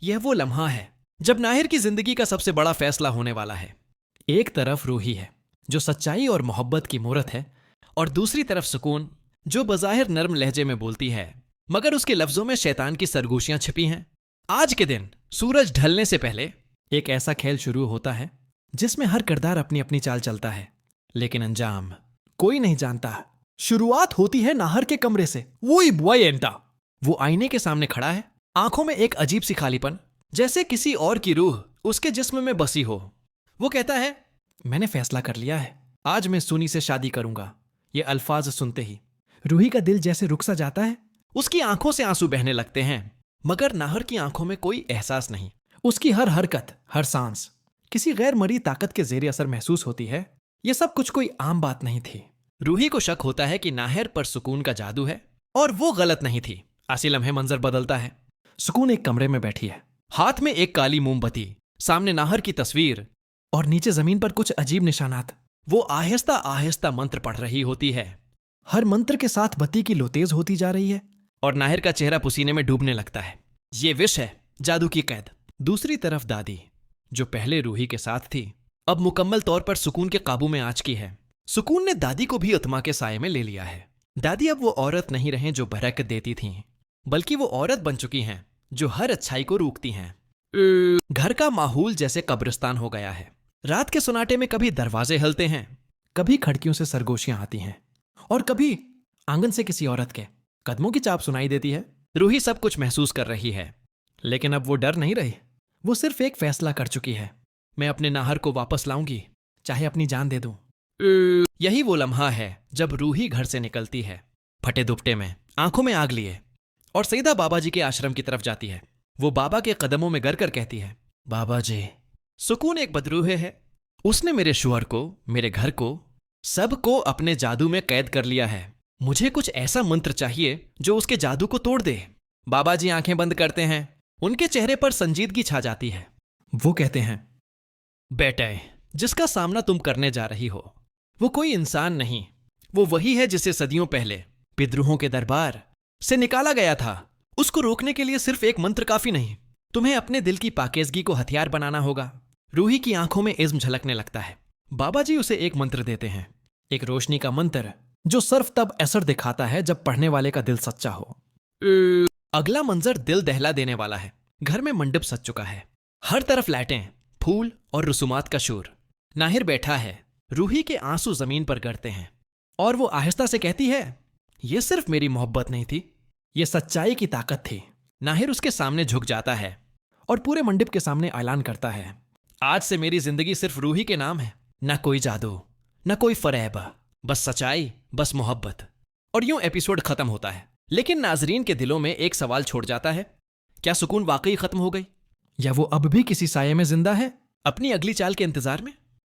यह वो लम्हा है जब नाहिर की जिंदगी का सबसे बड़ा फैसला होने वाला है। एक तरफ रूही है जो सच्चाई और मोहब्बत की मूरत है, और दूसरी तरफ सुकून जो बज़ाहिर नर्म लहजे में बोलती है मगर उसके लफ्जों में शैतान की सरगोशियां छिपी हैं। आज के दिन सूरज ढलने से पहले एक ऐसा खेल शुरू होता है जिसमें हर किरदार अपनी अपनी चाल चलता है, लेकिन अंजाम कोई नहीं जानता। शुरुआत होती है नाहर के कमरे से। वही बॉय एंटा। वो आईने के सामने खड़ा है, आंखों में एक अजीब सी खालीपन, जैसे किसी और की रूह उसके जिस्म में बसी हो। वो कहता है, मैंने फैसला कर लिया है, आज मैं सुनी से शादी करूंगा। ये अल्फाज सुनते ही रूही का दिल जैसे रुक सा जाता है। उसकी आंखों से आंसू बहने लगते हैं, मगर नाहर की आंखों में कोई एहसास नहीं। उसकी हर हरकत, हर सांस किसी गैर मरी ताकत के जेर असर महसूस होती है। यह सब कुछ कोई आम बात नहीं थी। रूही को शक होता है कि नाहिर पर सुकून का जादू है, और वो गलत नहीं थी। आसी लम्हे मंजर बदलता है। सुकून एक कमरे में बैठी है, हाथ में एक काली मोमबत्ती, सामने नाहर की तस्वीर और नीचे जमीन पर कुछ अजीब निशानात। वो आहिस्ता आहिस्ता मंत्र पढ़ रही होती है। हर मंत्र के साथ बत्ती की लो तेज होती जा रही है और नाहिर का चेहरा पसीने में डूबने लगता है। ये विष है, जादू की कैद। दूसरी तरफ दादी, जो पहले रूही के साथ थी, अब मुकम्मल तौर पर सुकून के काबू में आ चुकी है। सुकून ने दादी को भी उत्मा के साये में ले लिया है। दादी अब वो औरत नहीं रहे जो बरकत देती थीं, बल्कि वो औरत बन चुकी हैं जो हर अच्छाई को रोकती हैं। घर का माहौल जैसे कब्रिस्तान हो गया है। रात के सुनाटे में कभी दरवाजे हिलते हैं, कभी खिड़कियों से सरगोशियां आती हैं, और कभी आंगन से किसी औरत के कदमों की चाप सुनाई देती है। रूही सब कुछ महसूस कर रही है, लेकिन अब वो डर नहीं रही। वो सिर्फ एक फैसला कर चुकी है, मैं अपने नाहर को वापस लाऊंगी, चाहे अपनी जान दे दूं। यही वो लम्हा है जब रूही घर से निकलती है, फटे दुपट्टे में, आंखों में आग लिए, और सीधा बाबा जी के आश्रम की तरफ जाती है। वो बाबा के कदमों में गिर कर कहती है, बाबा जी। सुकून एक बदरूह है। उसने मेरे शुअर को, मेरे घर को, सबको अपने जादू में कैद कर लिया है। मुझे कुछ ऐसा मंत्र चाहिए जो उसके जादू को तोड़ दे। बाबा जी आंखें बंद करते हैं। उनके चेहरे पर संजीदगी छा जाती है। वो कहते हैं, बेटे, जिसका सामना तुम करने जा रही हो वो कोई इंसान नहीं, वो वही है जिसे सदियों पहले विद्रोहों के दरबार से निकाला गया था। उसको रोकने के लिए सिर्फ एक मंत्र काफी नहीं, तुम्हें अपने दिल की पाकीज़गी को हथियार बनाना होगा। रूही की आंखों में इज़्म झलकने लगता है। बाबा जी उसे एक मंत्र देते हैं, एक रोशनी का मंत्र जो सिर्फ तब असर दिखाता है जब पढ़ने वाले का दिल सच्चा हो। अगला मंजर दिल दहला देने वाला है। घर में मंडप सज चुका है, हर तरफ लाइटें, फूल और रसूमात का शोर। नाहिर बैठा है, रूही के आंसू जमीन पर गिरते हैं, और वो आहिस्ता से कहती है, ये सिर्फ मेरी मोहब्बत नहीं थी, ये सच्चाई की ताकत थी। नाहिर उसके सामने झुक जाता है और पूरे मंडप के सामने ऐलान करता है, आज से मेरी जिंदगी सिर्फ रूही के नाम है। ना कोई जादू, ना कोई फरेब, बस सच्चाई, बस मोहब्बत। और यूं एपिसोड खत्म होता है। लेकिन नाजरीन के दिलों में एक सवाल छोड़ जाता है, क्या सुकून वाकई खत्म हो गई, या वो अब भी किसी साये में जिंदा है, अपनी अगली चाल के इंतजार में?